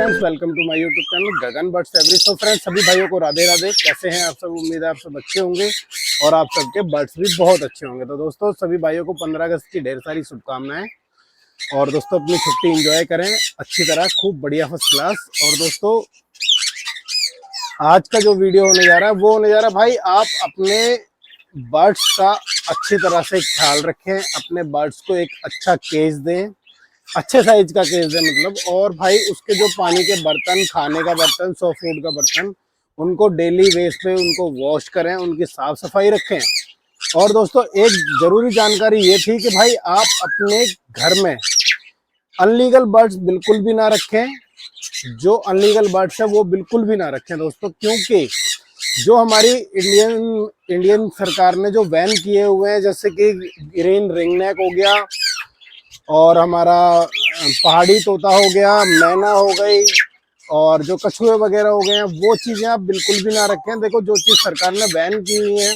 Friends, welcome to my YouTube channel Gagan birds aviary. तो friends, सभी भाइयों को राधे राधे। कैसे हैं आप सब? उम्मीद है आप सब अच्छे होंगे और आप सबके बर्ड्स भी बहुत अच्छे होंगे। तो दोस्तों, सभी भाइयों को 15 अगस्त की ढेर सारी शुभकामनाएं। और दोस्तों, अपनी छुट्टी एंजॉय करें अच्छी तरह, खूब बढ़िया, फर्स्ट क्लास। और दोस्तों, आज का जो वीडियो होने जा रहा है वो होने जा रहा है भाई, आप अपने बर्ड्स का अच्छी तरह से ख्याल रखें, अपने बर्ड्स को एक अच्छा केज दें, अच्छे साइज का केज है मतलब। और भाई, उसके जो पानी के बर्तन, खाने का बर्तन, सॉफ्ट फूड का बर्तन, उनको डेली बेस पे उनको वॉश करें, उनकी साफ सफाई रखें। और दोस्तों, एक जरूरी जानकारी ये थी कि भाई, आप अपने घर में अनलीगल बर्ड्स बिल्कुल भी ना रखें। जो अनलीगल बर्ड्स है वो बिल्कुल भी ना रखें दोस्तों, क्योंकि जो हमारी इंडियन सरकार ने जो बैन किए हुए हैं, जैसे कि ग्रीन रिंगनेक हो गया, और हमारा पहाड़ी तोता हो गया, मैना हो गई, और जो कछुए वगैरह हो गए हैं, वो चीजें आप बिल्कुल भी ना रखें। देखो, जो चीज सरकार ने बैन की हुई है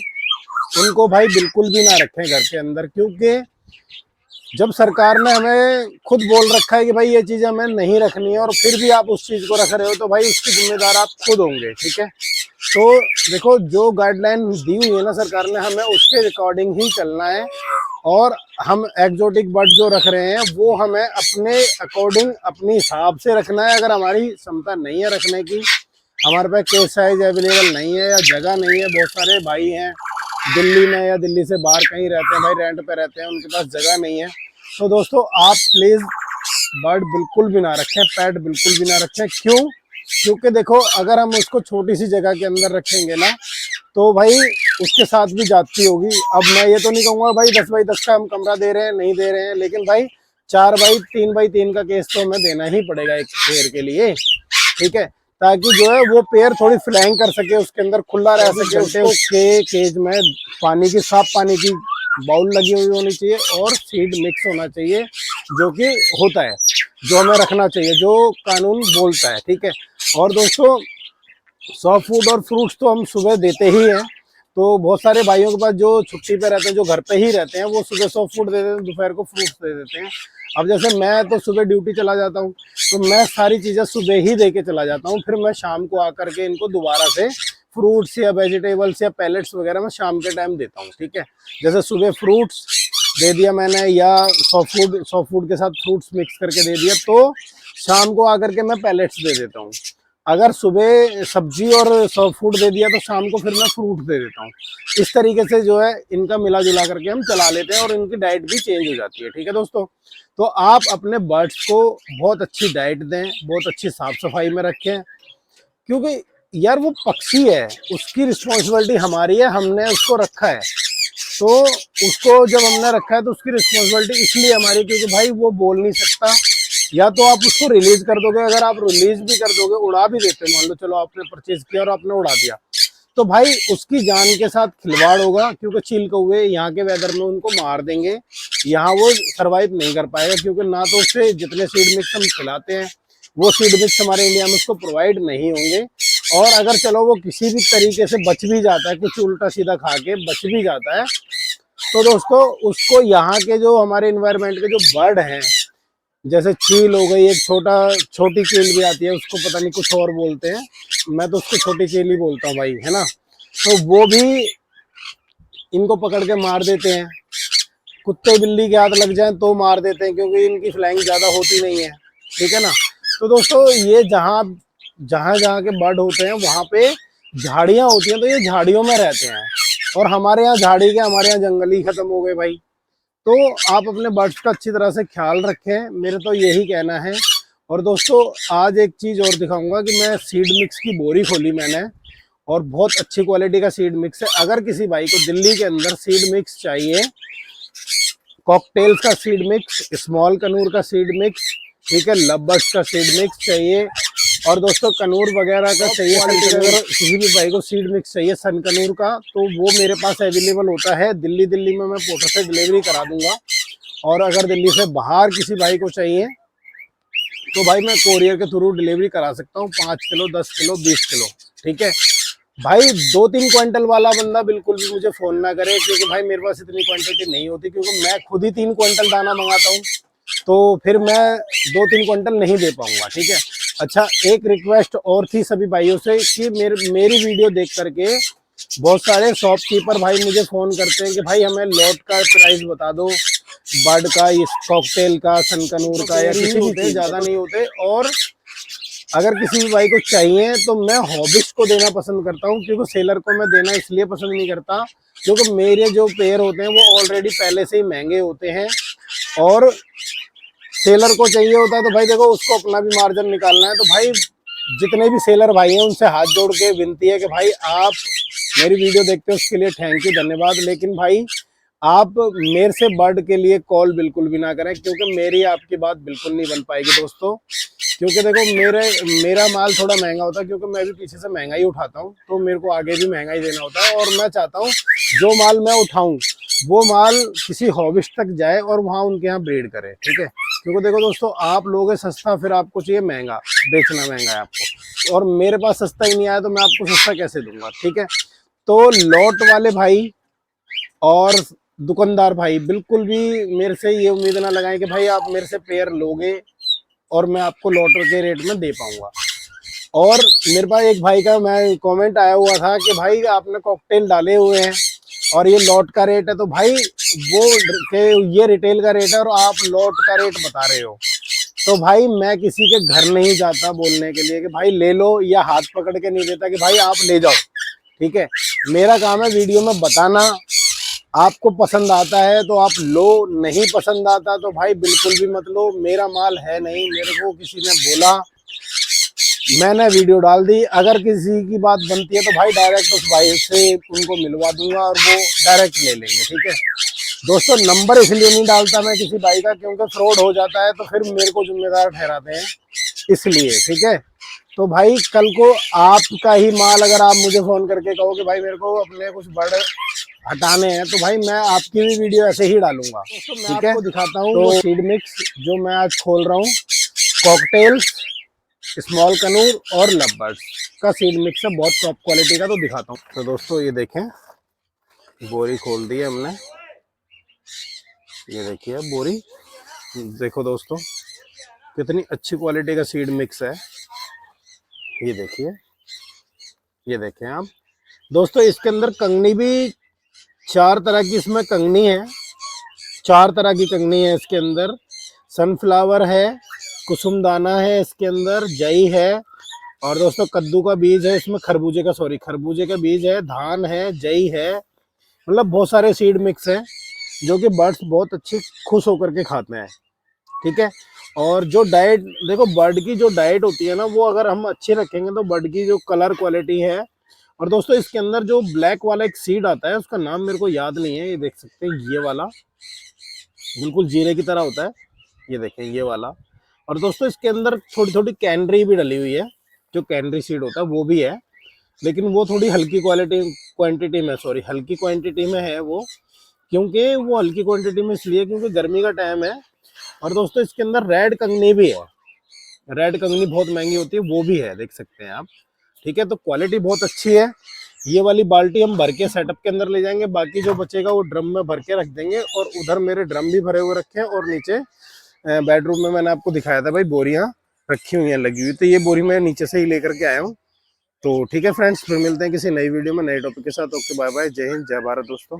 उनको भाई बिल्कुल भी ना रखें घर के अंदर, क्योंकि जब सरकार ने हमें खुद बोल रखा है कि भाई ये चीजें हमें नहीं रखनी है, और फिर भी आप उस चीज को रख रहे हो, तो भाई उसकी जिम्मेदार आप खुद होंगे। ठीक है, तो देखो, जो गाइडलाइन दी हुई है ना सरकार ने, हमें उसके अकॉर्डिंग ही चलना है। और हम एक्जोटिक बर्ड जो रख रहे हैं वो हमें अपने अकॉर्डिंग, अपने हिसाब से रखना है। अगर हमारी क्षमता नहीं है रखने की, हमारे पास केस साइज अवेलेबल नहीं है या जगह नहीं है, बहुत सारे भाई हैं दिल्ली में या दिल्ली से बाहर कहीं रहते हैं भाई, रेंट पे रहते हैं, उनके पास जगह नहीं है, तो दोस्तों आप प्लीज बर्ड बिल्कुल भी ना रखें, पेट बिल्कुल भी ना रखें। क्यों? क्योंकि देखो, अगर हम उसको छोटी सी जगह के अंदर रखेंगे ना, तो भाई उसके साथ भी जाती होगी। अब मैं ये तो नहीं कहूंगा भाई 10 बाई 10 का हम कमरा दे रहे हैं, नहीं दे रहे हैं, लेकिन भाई 4 बाई 3 बाई 3 का केस तो हमें देना ही पड़ेगा एक पेड़ के लिए। ठीक है, ताकि जो है वो पेड़ थोड़ी फ्लाइंग कर सके, उसके अंदर खुला रह सके। उसके केज में पानी की, साफ पानी की बाउल लगी हुई होनी चाहिए, और सीड मिक्स होना चाहिए, जो कि होता है, जो हमें रखना चाहिए, जो कानून बोलता है। ठीक है, और दोस्तों, सॉफ्ट फूड और फ्रूट्स तो हम सुबह देते ही हैं। तो बहुत सारे भाइयों के पास जो छुट्टी पे रहते हैं, जो घर पे ही रहते हैं, वो सुबह सॉफ्ट फूड दे देते हैं, दोपहर को फ्रूट्स दे देते हैं। अब जैसे मैं तो सुबह ड्यूटी चला जाता हूँ, तो मैं सारी चीज़ें सुबह ही दे के चला जाता हूँ। फिर मैं शाम को आकर के इनको दोबारा से फ्रूट्स या वेजिटेबल्स या पैलेट्स वगैरह मैं शाम के टाइम देता हूँ। ठीक है, जैसे सुबह फ्रूट्स दे दिया मैंने, या सॉफ्ट फूड के साथ फ्रूट्स मिक्स करके दे दिया, तो शाम को आकर के मैं पैलेट्स दे देता हूँ। अगर सुबह सब्जी और सॉफ्ट फूड दे दिया, तो शाम को फिर मैं फ्रूट दे देता हूँ। इस तरीके से जो है इनका मिला जुला करके हम चला लेते हैं, और इनकी डाइट भी चेंज हो जाती है। ठीक है दोस्तों, तो आप अपने बर्ड्स को बहुत अच्छी डाइट दें, बहुत अच्छी साफ सफाई में रखें, क्योंकि यार वो पक्षी है, उसकी रिस्पॉन्सिबिलिटी हमारी है, हमने उसको रखा है। तो उसको जब हमने रखा है तो उसकी रिस्पॉन्सिबिलिटी इसलिए हमारी, क्योंकि भाई वो बोल नहीं सकता। या तो आप उसको रिलीज कर दोगे, अगर आप रिलीज भी कर दोगे, उड़ा भी देते, मान लो चलो आपने परचेज किया और आपने उड़ा दिया, तो भाई उसकी जान के साथ खिलवाड़ होगा, क्योंकि चील कौवे यहाँ के वेदर में उनको मार देंगे, यहाँ वो सरवाइव नहीं कर पाएगा। क्योंकि ना तो उससे जितने सीड मिक्स हम खिलाते हैं, वो सीड मिक्स हमारे इंडिया में उसको प्रोवाइड नहीं होंगे। और अगर चलो वो किसी भी तरीके से बच भी जाता है, कुछ उल्टा सीधा खा के बच भी जाता है, तो दोस्तों उसको यहाँ के जो हमारे इन्वायरमेंट के जो बर्ड हैं, जैसे चील हो गई, एक छोटी चील भी आती है, उसको पता नहीं कुछ और बोलते हैं, मैं तो उसको छोटी चील ही बोलता हूँ भाई, है ना, तो वो भी इनको पकड़ के मार देते हैं। कुत्ते बिल्ली के हाथ लग जाए तो मार देते हैं, क्योंकि इनकी फ्लाइंग ज्यादा होती नहीं है। ठीक है ना, तो दोस्तों, ये जहाँ जहाँ जहाँ के बर्ड होते हैं वहां पे झाड़ियां होती हैं, तो ये झाड़ियों में रहते हैं, और हमारे यहाँ झाड़ी के, हमारे यहाँ जंगल ही खत्म हो गए भाई। तो आप अपने बर्ड्स का अच्छी तरह से ख्याल रखें, मेरे तो यही कहना है। और दोस्तों, आज एक चीज और दिखाऊंगा कि मैं सीड मिक्स की बोरी खोली मैंने, और बहुत अच्छी क्वालिटी का सीड मिक्स है। अगर किसी भाई को दिल्ली के अंदर सीड मिक्स चाहिए, कॉकटेल्स का सीड मिक्स, स्मॉल कनूर का सीड मिक्स, ठीक है, लव बर्ड्स का सीड मिक्स चाहिए, और दोस्तों कनूर वगैरह का चाहिए, अगर किसी भी भाई को सीड मिक्स चाहिए सन कनूर का, तो वो मेरे पास अवेलेबल होता है। दिल्ली में मैं पोर्टर से डिलीवरी करा दूंगा। और अगर दिल्ली से बाहर किसी भाई को चाहिए, तो भाई मैं कोरियर के थ्रू डिलीवरी करा सकता हूँ, 5 किलो, 10 किलो, 20 किलो। ठीक है भाई, 2-3 क्विंटल वाला बंदा बिल्कुल भी मुझे फोन ना करे, क्योंकि भाई मेरे पास इतनी क्वांटिटी नहीं होती, क्योंकि मैं खुद ही 3 क्विंटल दाना मंगाता हूँ, तो फिर मैं 2-3 क्विंटल नहीं दे पाऊंगा। ठीक है, अच्छा, एक रिक्वेस्ट और थी सभी भाइयों से कि मेरी वीडियो देख करके बहुत सारे शॉपकीपर भाई मुझे फोन करते हैं कि भाई हमें लॉट का प्राइस बता दो, बर्ड का, इस कॉकटेल का, सनकनूर का, या किसी भी, ज्यादा नहीं होते। और अगर किसी भी भाई को चाहिए तो मैं हॉबिस्ट को देना पसंद करता हूँ, क्योंकि सेलर को मैं देना इसलिए पसंद नहीं करता क्योंकि मेरे जो पेयर होते हैं वो ऑलरेडी पहले से ही महंगे होते हैं, और सेलर को चाहिए होता है तो भाई देखो उसको अपना भी मार्जिन निकालना है। तो भाई जितने भी सेलर भाई हैं उनसे हाथ जोड़ के विनती है कि भाई आप मेरी वीडियो देखते हो उसके लिए थैंक यू, धन्यवाद, लेकिन भाई आप मेरे से बर्ड के लिए कॉल बिल्कुल भी ना करें, क्योंकि मेरी आपकी बात बिल्कुल नहीं बन पाएगी दोस्तों। क्योंकि देखो मेरा माल थोड़ा महंगा होता है, क्योंकि मैं भी पीछे से महंगा ही उठाता हूँ, तो मेरे को आगे भी महंगा ही देना होता है। और मैं चाहता हूँ जो माल मैं उठाऊं वो माल किसी हॉबिस्ट तक जाए और वहां उनके यहाँ ब्रीड करे, ठीक है। क्योंकि देखो दोस्तों, आप लोगे सस्ता, फिर आपको चाहिए महंगा, बेचना महंगा है आपको, और मेरे पास सस्ता ही नहीं आया तो मैं आपको सस्ता कैसे दूंगा, ठीक है। तो लॉट वाले भाई और दुकानदार भाई बिल्कुल भी मेरे से ये उम्मीद ना लगाएं कि भाई आप मेरे से पेयर लोगे और मैं आपको लॉट के रेट में दे पाऊंगा। और मेरे पास एक भाई का मैं कमेंट आया हुआ था कि भाई आपने कॉकटेल डाले हुए हैं और ये लॉट का रेट है, तो भाई वो ये रिटेल का रेट है और आप लॉट का रेट बता रहे हो। तो भाई मैं किसी के घर नहीं जाता बोलने के लिए कि भाई ले लो, या हाथ पकड़ के नहीं देता कि भाई आप ले जाओ, ठीक है। मेरा काम है वीडियो में बताना, आपको पसंद आता है तो आप लो, नहीं पसंद आता तो भाई बिल्कुल भी मत लो, मेरा माल है नहीं, मेरे को किसी ने बोला, मैंने वीडियो डाल दी। अगर किसी की बात बनती है तो भाई डायरेक्ट उस भाई से उनको मिलवा दूंगा और वो डायरेक्ट ले लेंगे, ठीक है दोस्तों। नंबर इसलिए नहीं डालता मैं किसी भाई का क्योंकि फ्रॉड हो जाता है तो फिर मेरे को जिम्मेदार ठहराते हैं, इसलिए, ठीक है। तो भाई कल को आपका ही माल अगर आप मुझे फोन करके कहो कि भाई मेरे को अपने कुछ बर्ड हटाने हैं, तो भाई मैं आपकी भी वीडियो ऐसे ही डालूंगा, ठीक है। दिखाता हूँ तो सीड मिक्स जो मैं आज खोल रहा हूँ, कॉकटेल, स्मॉल कनूर और लवबर्ड्स का सीड मिक्स है, बहुत टॉप क्वालिटी का। तो दिखाता हूँ। तो दोस्तों ये देखें, बोरी खोल दी है हमने, ये देखिए बोरी, देखो दोस्तों कितनी अच्छी क्वालिटी का सीड मिक्स है, ये देखिए, ये देखें आप दोस्तों। इसके अंदर कंगनी भी 4 तरह की इसमें कंगनी है, 4 तरह की कंगनी है इसके अंदर। सनफ्लावर है, कुसुम दाना है इसके अंदर, जई है, और दोस्तों कद्दू का बीज है इसमें, खरबूजे का बीज है, धान है, जई है, मतलब बहुत सारे सीड मिक्स हैं जो कि बर्ड्स बहुत अच्छी खुश होकर के खाते हैं, ठीक है। और जो डाइट देखो, बर्ड की जो डाइट होती है ना, वो अगर हम अच्छी रखेंगे तो बर्ड की जो कलर क्वालिटी है। और दोस्तों इसके अंदर जो ब्लैक वाला एक सीड आता है, उसका नाम मेरे को याद नहीं है, ये देख सकते हैं, ये वाला बिल्कुल जीरे की तरह होता है, ये देखें ये वाला। और दोस्तों इसके अंदर थोड़ी थोड़ी कैनरी भी डली हुई है, जो कैनरी सीड होता है वो भी है, लेकिन वो थोड़ी हल्की क्वांटिटी में, सॉरी हल्की क्वांटिटी में है वो, क्योंकि वो हल्की क्वांटिटी में इसलिए क्योंकि गर्मी का टाइम है। और दोस्तों इसके अंदर रेड कंगनी भी है, रेड कंगनी बहुत महंगी होती है, वो भी है, देख सकते हैं आप, ठीक है। तो क्वालिटी बहुत अच्छी है। ये वाली बाल्टी हम भर के सेटअप के अंदर ले जाएंगे, बाकी जो बचेगा वो ड्रम में भर के रख देंगे। और उधर मेरे ड्रम भी भरे हुए रखे हैं, और नीचे बेडरूम में मैंने आपको दिखाया था भाई बोरियां रखी हुई हैं लगी हुई, तो ये बोरी मैं नीचे से ही लेकर के आया हूँ। तो ठीक है फ्रेंड्स, फिर मिलते हैं किसी नई वीडियो में नए टॉपिक के साथ। ओके बाय बाय, जय हिंद, जय भारत दोस्तों।